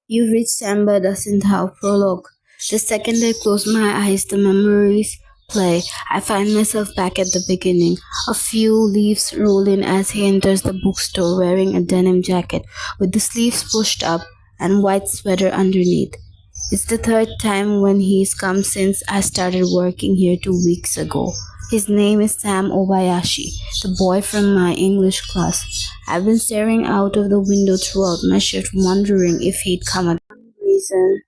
You reach Samba Dustin Thao prologue. The second I close my eyes, the memories play. I find myself back at the beginning. A few leaves roll in as he enters the bookstore wearing a denim jacket with the sleeves pushed up and white sweater underneath. It's the third time when he's come since I started working here 2 weeks ago. His name is Sam Obayashi, the boy from my English class. I've been staring out of the window throughout my shift, wondering if he'd come at some reason.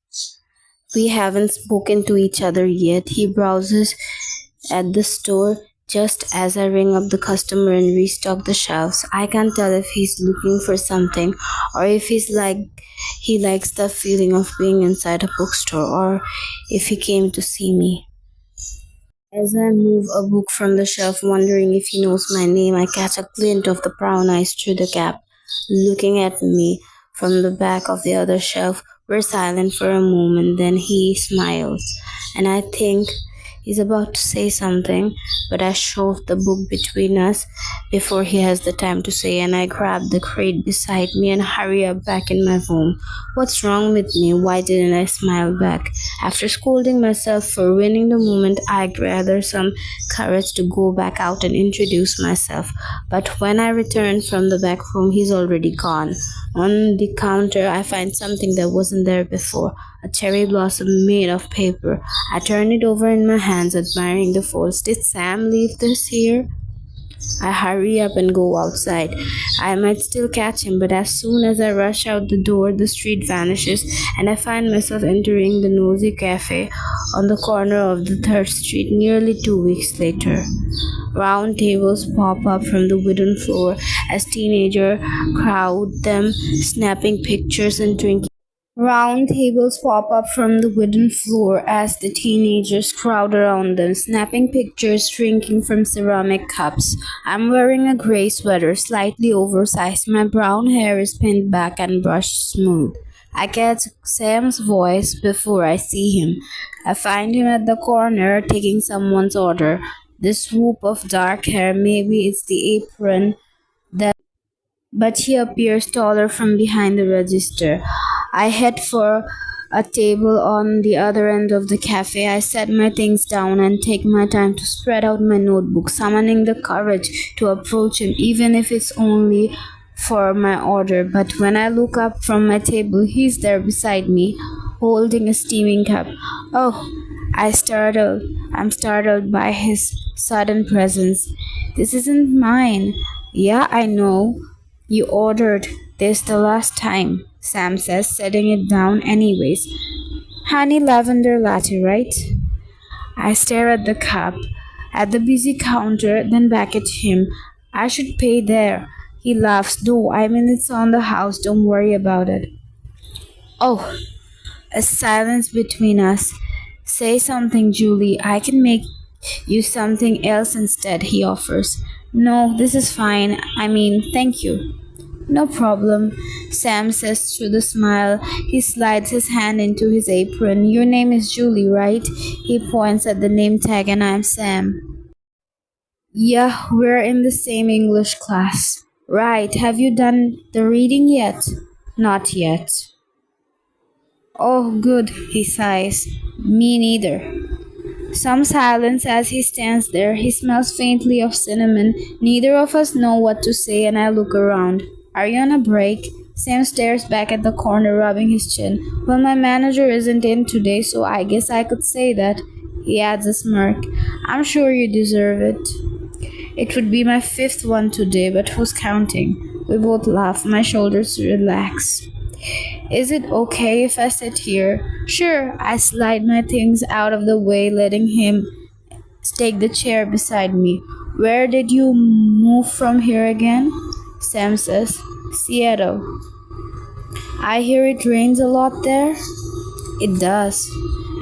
We haven't spoken to each other yet. He browses at the store just as I ring up the customer and restock the shelves. I can't tell if he's looking for something or if he likes the feeling of being inside a bookstore or if he came to see me. As I move a book from the shelf, wondering if he knows my name, I catch a glint of the brown eyes through the gap, looking at me from the back of the other shelf. We're silent for a moment, then he smiles, and I think he's about to say something, but I shove the book between us before he has the time to say, and I grab the crate beside me and hurry up back in my room. What's wrong with me? Why didn't I smile back? After scolding myself for ruining the moment, I gather some courage to go back out and introduce myself. But when I return from the back room, he's already gone. On the counter, I find something that wasn't there before, a cherry blossom made of paper. I turn it over in my hands, admiring the folds. Did Sam leave this here? I hurry up and go outside. I might still catch him, but as soon as I rush out the door, the street vanishes, and I find myself entering the nosy cafe on the corner of the 3rd Street nearly 2 weeks later. Round tables pop up from the wooden floor as teenagers crowd them, snapping pictures and drinking. Round tables pop up from the wooden floor as the teenagers crowd around them, snapping pictures, drinking from ceramic cups. I'm wearing a gray sweater, slightly oversized. My brown hair is pinned back and brushed smooth. I catch Sam's voice before I see him. I find him at the corner taking someone's order. This swoop of dark hair, maybe it's the apron that, but he appears taller from behind the register. I head for a table on the other end of the cafe. I set my things down and take my time to spread out my notebook, summoning the courage to approach him, even if it's only for my order. But when I look up from my table, he's there beside me, holding a steaming cup. Oh, I'm startled by his sudden presence. This isn't mine. Yeah, I know. You ordered this the last time, Sam says, setting it down anyways. Honey lavender latte, right? I stare at the cup, at the busy counter, then back at him. I should pay there. He laughs. No, I mean it's on the house. Don't worry about it. Oh, a silence between us. Say something, Julie. I can make you something else instead, he offers. No, this is fine. I mean, thank you. No problem, Sam says through the smile. He slides his hand into his apron. Your name is Julie, right? He points at the name tag and I'm Sam. Yeah, we're in the same English class. Right, have you done the reading yet? Not yet. Oh, good, he sighs. Me neither. Some silence as he stands there. He smells faintly of cinnamon. Neither of us know what to say, and I look around. Are you on a break? Sam stares back at the corner, rubbing his chin. Well, my manager isn't in today, so I guess I could say that. He adds a smirk. I'm sure you deserve it. It would be my 5th one today, but who's counting? We both laugh. My shoulders relax. Is it okay if I sit here? Sure. I slide my things out of the way, letting him take the chair beside me. Where did you move from here again? Sam says. Seattle. I hear it rains a lot there. It does.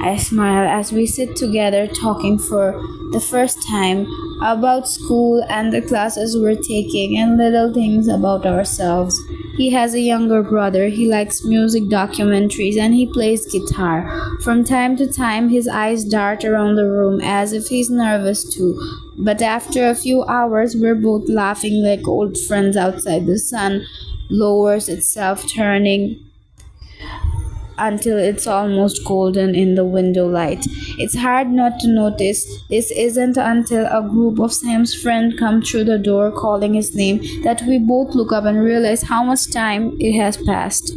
I smile as we sit together talking for the first time about school and the classes we're taking and little things about ourselves. He has a younger brother. He likes music documentaries and he plays guitar. From time to time, his eyes dart around the room as if he's nervous too. But after a few hours, we're both laughing like old friends outside. The sun lowers itself, turning until it's almost golden in the window light. It's hard not to notice this isn't until a group of Sam's friends come through the door calling his name that we both look up and realize how much time it has passed.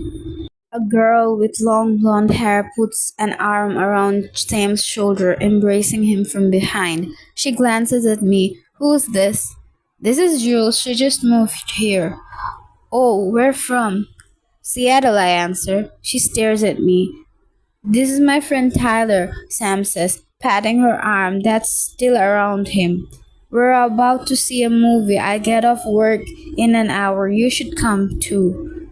A girl with long blonde hair puts an arm around Sam's shoulder, embracing him from behind. She glances at me. Who's this? This is Jules. She just moved here. Oh, where from? Seattle, I answer. She stares at me. This is my friend Tyler, Sam says, patting her arm that's still around him. We're about to see a movie. I get off work in an hour. You should come too.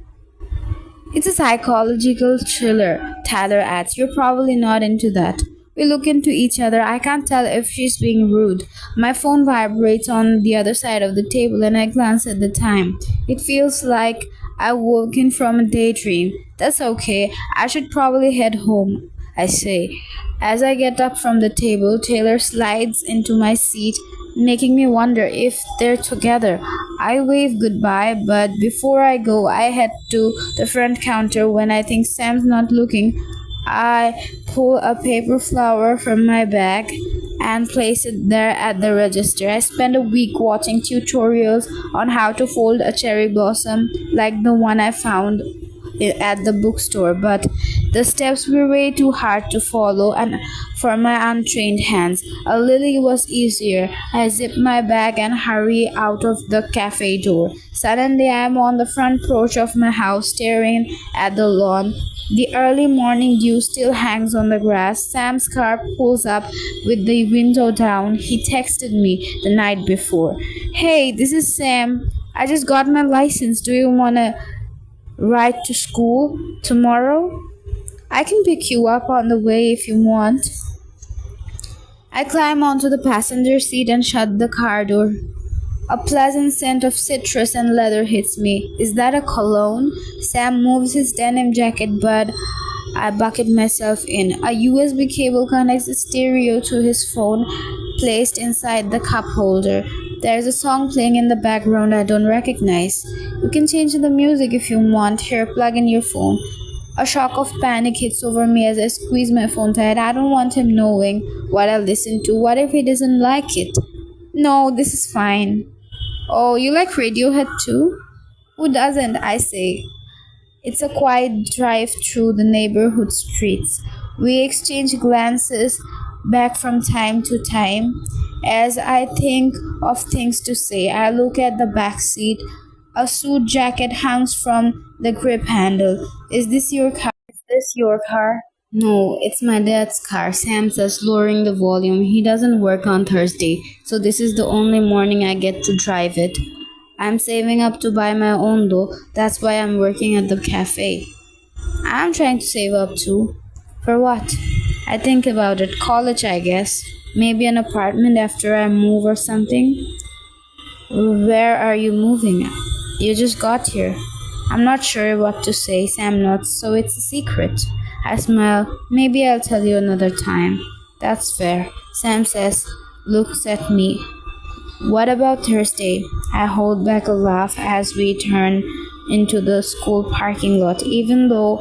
It's a psychological thriller, Tyler adds. You're probably not into that. We look into each other. I can't tell if she's being rude. My phone vibrates on the other side of the table and I glance at the time. It feels like I've woken from a daydream. That's okay. I should probably head home, I say. As I get up from the table, Taylor slides into my seat, making me wonder if they're together. I wave goodbye, but before I go, I head to the front counter. When I think Sam's not looking, I pull a paper flower from my bag and place it there at the register. I spend a week watching tutorials on how to fold a cherry blossom like the one I found at the bookstore, but the steps were way too hard to follow and for my untrained hands. A lily was easier. I zip my bag and hurry out of the cafe door. Suddenly I am on the front porch of my house staring at the lawn. The early morning dew still hangs on the grass. Sam's car pulls up with the window down. He texted me the night before. Hey, this is Sam. I just got my license. Do you wanna ride to school tomorrow? I can pick you up on the way if you want. I climb onto the passenger seat and shut the car door. A pleasant scent of citrus and leather hits me. Is that a cologne? Sam moves his denim jacket, but I bucket myself in. A USB cable connects the stereo to his phone, placed inside the cup holder. There's a song playing in the background I don't recognize. You can change the music if you want. Here, plug in your phone. A shock of panic hits over me as I squeeze my phone tight. I don't want him knowing what I listen to. What if he doesn't like it? No, this is fine. Oh, you like Radiohead too? Who doesn't, I say. It's a quiet drive through the neighborhood streets. We exchange glances back from time to time. As I think of things to say, I look at the back seat. A suit jacket hangs from the grip handle. Is this your car? Is this your car? No, it's my dad's car, Sam says, lowering the volume. He doesn't work on Thursday, so this is the only morning I get to drive it. I'm saving up to buy my own though. That's why I'm working at the cafe. I'm trying to save up too. For what? I think about it. College, I guess. Maybe an apartment after I move or something. Where are you moving? You just got here. I'm not sure what to say, Sam nods, so it's a secret. I smile. Maybe I'll tell you another time. That's fair, Sam says, looks at me. What about Thursday? I hold back a laugh as we turn into the school parking lot. Even though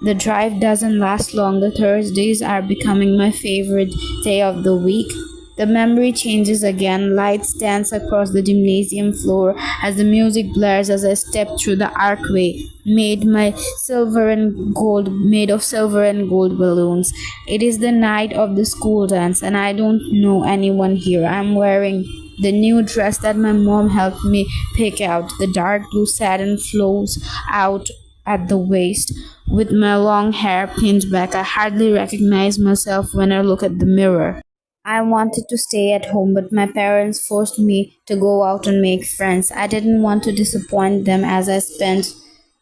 the drive doesn't last long, the Thursdays are becoming my favorite day of the week. The memory changes again. Lights dance across the gymnasium floor as the music blares as I step through the archway made of silver and gold balloons. It is the night of the school dance and I don't know anyone here. I'm wearing the new dress that my mom helped me pick out. The dark blue satin flows out at the waist. With my long hair pinned back, I hardly recognize myself when I look at the mirror. I wanted to stay at home, but my parents forced me to go out and make friends. I didn't want to disappoint them as I spent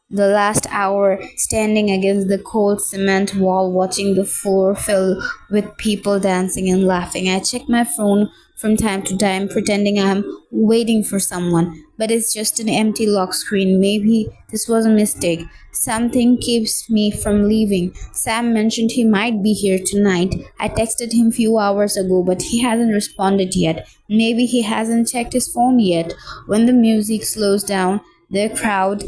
the last hour standing against the cold cement wall watching the floor fill with people dancing and laughing. I check my phone from time to time, pretending I'm waiting for someone, but it's just an empty lock screen. Maybe this was a mistake. Something keeps me from leaving. Sam mentioned he might be here tonight. I texted him few hours ago, but he hasn't responded yet. Maybe he hasn't checked his phone yet. When the music slows down, the crowd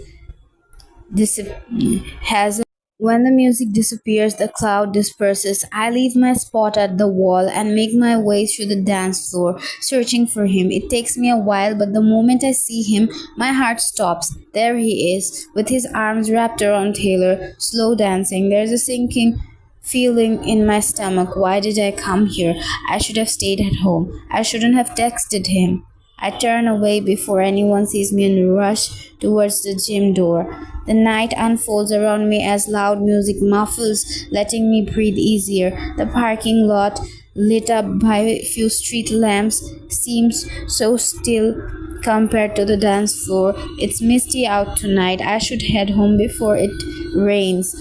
has When the music disappears, the cloud disperses. I leave my spot at the wall and make my way through the dance floor, searching for him. It takes me a while, but the moment I see him, my heart stops. There he is, with his arms wrapped around Taylor, slow dancing. There's a sinking feeling in my stomach. Why did I come here? I should have stayed at home. I shouldn't have texted him. I turn away before anyone sees me and rush towards the gym door. The night unfolds around me as loud music muffles, letting me breathe easier. The parking lot, lit up by a few street lamps, seems so still compared to the dance floor. It's misty out tonight. I should head home before it rains.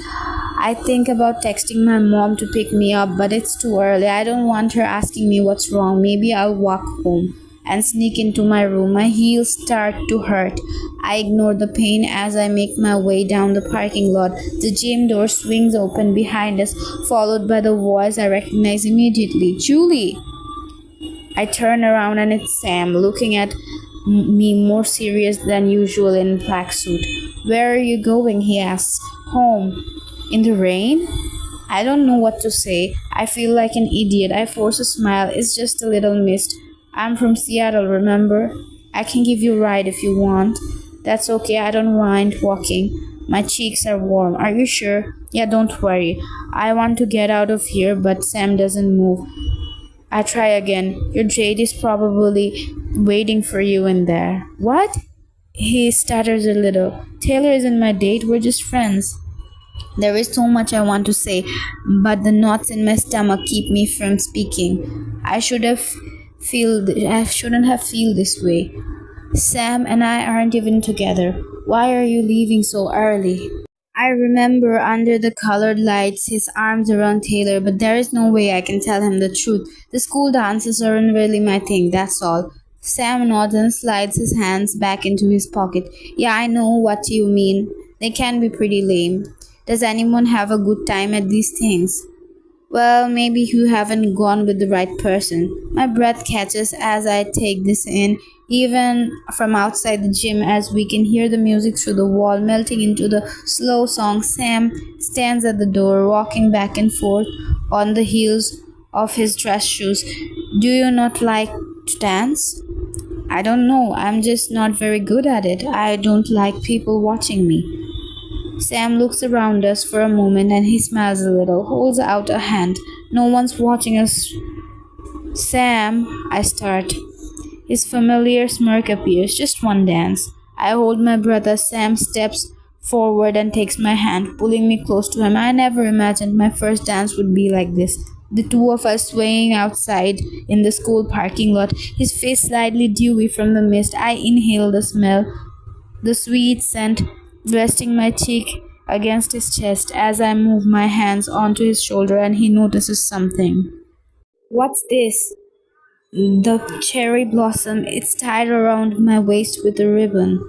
I think about texting my mom to pick me up, but it's too early. I don't want her asking me what's wrong. Maybe I'll walk home and sneak into my room. My heels start to hurt. I ignore the pain as I make my way down the parking lot. The gym door swings open behind us, followed by the voice I recognize immediately. Julie! I turn around and it's Sam, looking at me more serious than usual in black suit. Where are you going? He asks. Home. In the rain? I don't know what to say. I feel like an idiot. I force a smile. It's just a little mist. I'm from Seattle, remember? I can give you a ride if you want. That's okay, I don't mind walking. My cheeks are warm. Are you sure? Yeah, don't worry. I want to get out of here, but Sam doesn't move. I try again. Your Jade is probably waiting for you in there. What? He stutters a little. Taylor isn't my date, we're just friends. There is so much I want to say, but the knots in my stomach keep me from speaking. I shouldn't have feel this way. Sam and I aren't even together. Why are you leaving so early? I remember under the colored lights, his arms around Taylor, but there is no way I can tell him the truth. The school dances aren't really my thing, that's all. Sam nods and slides his hands back into his pocket. Yeah, I know what you mean. They can be pretty lame. Does anyone have a good time at these things? Well, maybe you haven't gone with the right person. My breath catches as I take this in, even from outside the gym, as we can hear the music through the wall melting into the slow song. Sam stands at the door, walking back and forth on the heels of his dress shoes. Do you not like to dance? I don't know. I'm just not very good at it. I don't like people watching me. Sam looks around us for a moment and he smiles a little, holds out a hand. No one's watching us. Sam, I start. His familiar smirk appears. Just one dance. I hold my breath as Sam steps forward and takes my hand, pulling me close to him. I never imagined my first dance would be like this. The two of us swaying outside in the school parking lot, his face slightly dewy from the mist. I inhale the smell, the sweet scent resting my cheek against his chest as I move my hands onto his shoulder and he notices something. What's this? The cherry blossom. It's tied around my waist with a ribbon.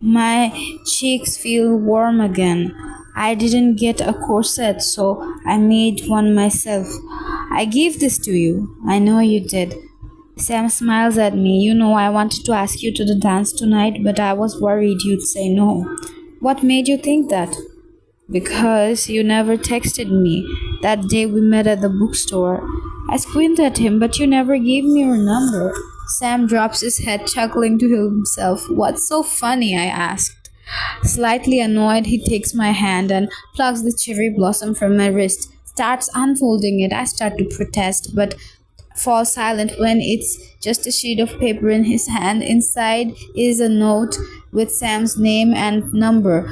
My cheeks feel warm again. I didn't get a corset, so I made one myself. I gave this to you. I know you did. Sam smiles at me. You know, I wanted to ask you to the dance tonight, but I was worried you'd say no. What made you think that? Because you never texted me that day we met at the bookstore. I squinted at him, but you never gave me your number. Sam drops his head, chuckling to himself. What's so funny? I asked. Slightly annoyed, he takes my hand and plucks the cherry blossom from my wrist, starts unfolding it. I start to protest, but fall silent when it's just a sheet of paper in his hand. Inside is a note with Sam's name and number.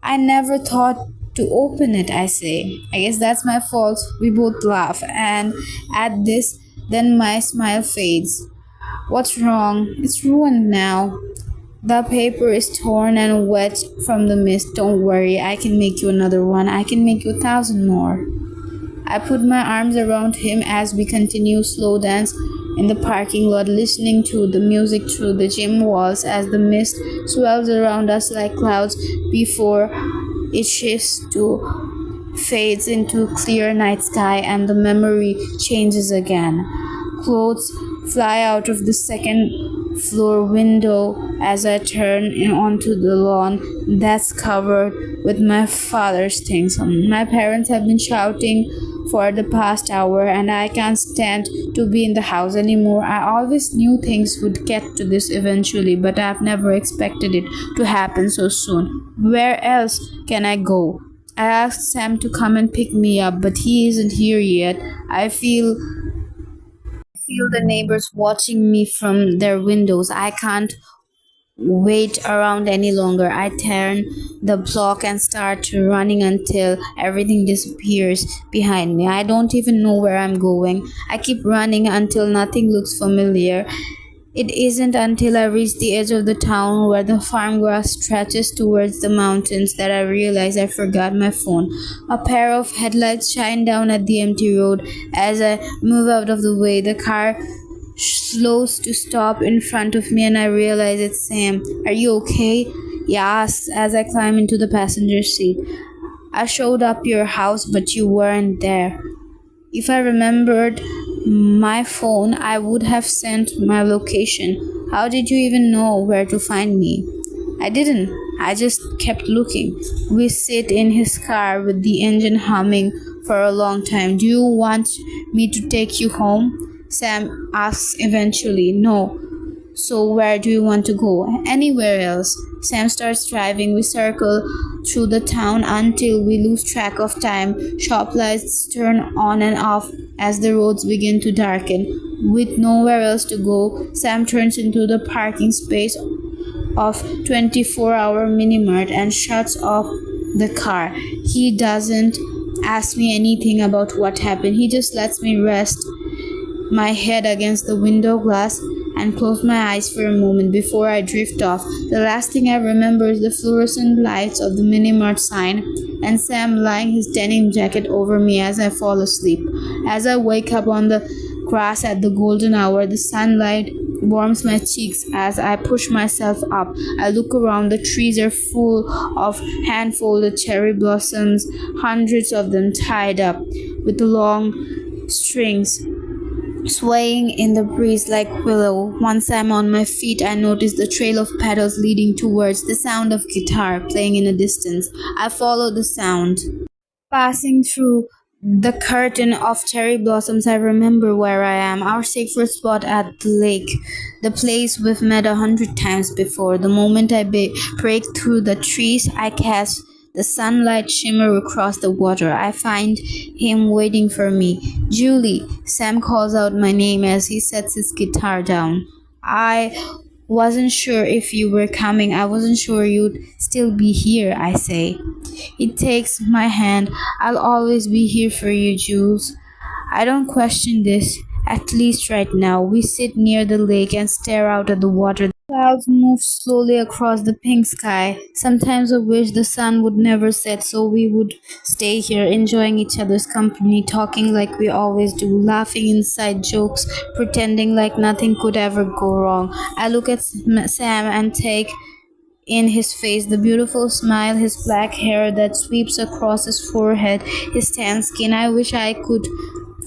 I never thought to open it, I say. I guess that's my fault. We both laugh, and at this, then my smile fades. What's wrong? It's ruined now. The paper is torn and wet from the mist. Don't worry, I can make you another one. I can make you 1,000 more. I put my arms around him as we continue slow dance in the parking lot, listening to the music through the gym walls as the mist swells around us like clouds before it shifts to fades into clear night sky and the memory changes again. Clothes fly out of the second floor window as I turn onto the lawn that's covered with my father's things. My parents have been shouting for the past hour and I can't stand to be in the house anymore. I always knew things would get to this eventually, but I've never expected it to happen so soon. Where else can I go? I asked Sam to come and pick me up, but he isn't here yet. I feel the neighbors watching me from their windows. I can't wait around any longer. I turn the block and start running until everything disappears behind me. I don't even know where I'm going. I keep running until nothing looks familiar. It isn't until I reach the edge of the town where the farm grass stretches towards the mountains that I realize I forgot my phone. A pair of headlights shine down at the empty road. As I move out of the way, the car slows to stop in front of me and I realize it's Sam. Are you okay? He asks as I climb into the passenger seat. I showed up your house, but you weren't there. If I remembered my phone, I would have sent my location. How did you even know where to find me? I didn't. I just kept looking. We sit in his car with the engine humming for a long time. Do you want me to take you home? Sam asks eventually. No. So where do you want to go? Anywhere else. Sam starts driving. We circle through the town until we lose track of time. Shop lights turn on and off as the roads begin to darken. With nowhere else to go, Sam turns into the parking space of 24-hour mini-mart and shuts off the car. He doesn't ask me anything about what happened. He just lets me rest my head against the window glass and close my eyes for a moment before I drift off. The last thing I remember is the fluorescent lights of the mini-mart sign and Sam lying his denim jacket over me as I fall asleep. As I wake up on the grass at the golden hour, the sunlight warms my cheeks as I push myself up. I look around. The trees are full of hand-folded cherry blossoms, hundreds of them tied up with long strings swaying in the breeze like willow. Once I'm on my feet, I notice the trail of petals leading towards the sound of guitar playing in the distance. I follow the sound. Passing through the curtain of cherry blossoms, I remember where I am, our sacred spot at the lake, the place we've met 100 times before. The moment I break through the trees, I cast the sunlight shimmer across the water. I find him waiting for me. Julie, Sam calls out my name as he sets his guitar down. I wasn't sure if you were coming. I wasn't sure you'd still be here, I say. He takes my hand. I'll always be here for you, Jules. I don't question this, at least right now. We sit near the lake and stare out at the water. Clouds move slowly across the pink sky. Sometimes I wish the sun would never set so we would stay here, enjoying each other's company, talking like we always do, laughing inside jokes, pretending like nothing could ever go wrong. I look at Sam and take in his face, the beautiful smile, his black hair that sweeps across his forehead, his tan skin. I wish I could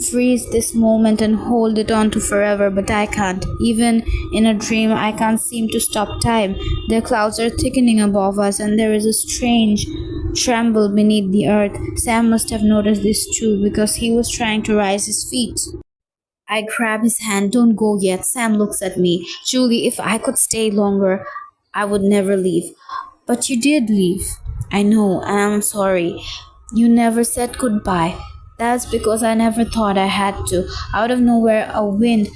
freeze this moment and hold it on to forever, but I can't. Even in a dream, I can't seem to stop time. The clouds are thickening above us, and there is a strange tremble beneath the earth. Sam must have noticed this too, because he was trying to rise his feet. I grab his hand. Don't go yet. Sam looks at me. Julie, if I could stay longer, I would never leave. But you did leave. I know, and I'm sorry. You never said goodbye. That's because I never thought I had to. Out of nowhere, a wind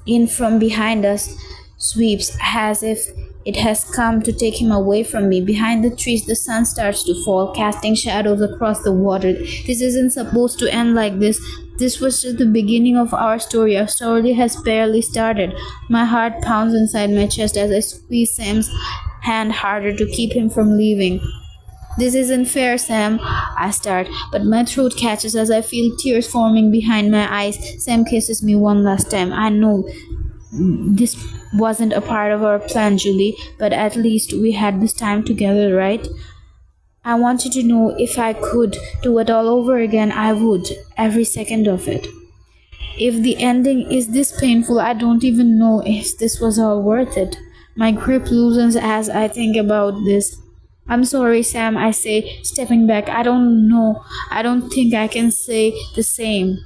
in from behind us sweeps as if it has come to take him away from me. Behind the trees, the sun starts to fall, casting shadows across the water. This isn't supposed to end like this. This was just the beginning of our story. Our story has barely started. My heart pounds inside my chest as I squeeze Sam's hand harder to keep him from leaving. This isn't fair, Sam, I start, but my throat catches as I feel tears forming behind my eyes. Sam kisses me one last time. I know this wasn't a part of our plan, Julie, but at least we had this time together, right? I want you to know if I could do it all over again, I would, every second of it. If the ending is this painful, I don't even know if this was all worth it. My grip loosens as I think about this. I'm sorry, Sam, I say, stepping back. I don't know. I don't think I can say the same.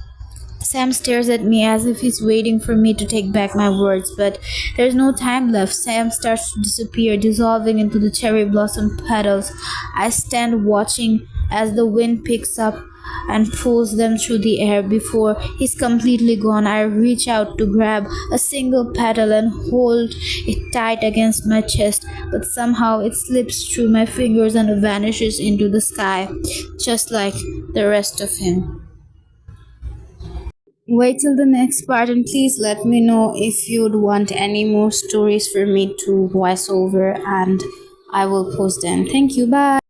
Sam stares at me as if he's waiting for me to take back my words, but there's no time left. Sam starts to disappear, dissolving into the cherry blossom petals. I stand watching as the wind picks up and pulls them through the air. Before he's completely gone, I reach out to grab a single petal and hold it tight against my chest, but somehow it slips through my fingers and vanishes into the sky, just like the rest of him. Wait till the next part and please let me know if you'd want any more stories for me to voice over and I will post them. Thank you. Bye.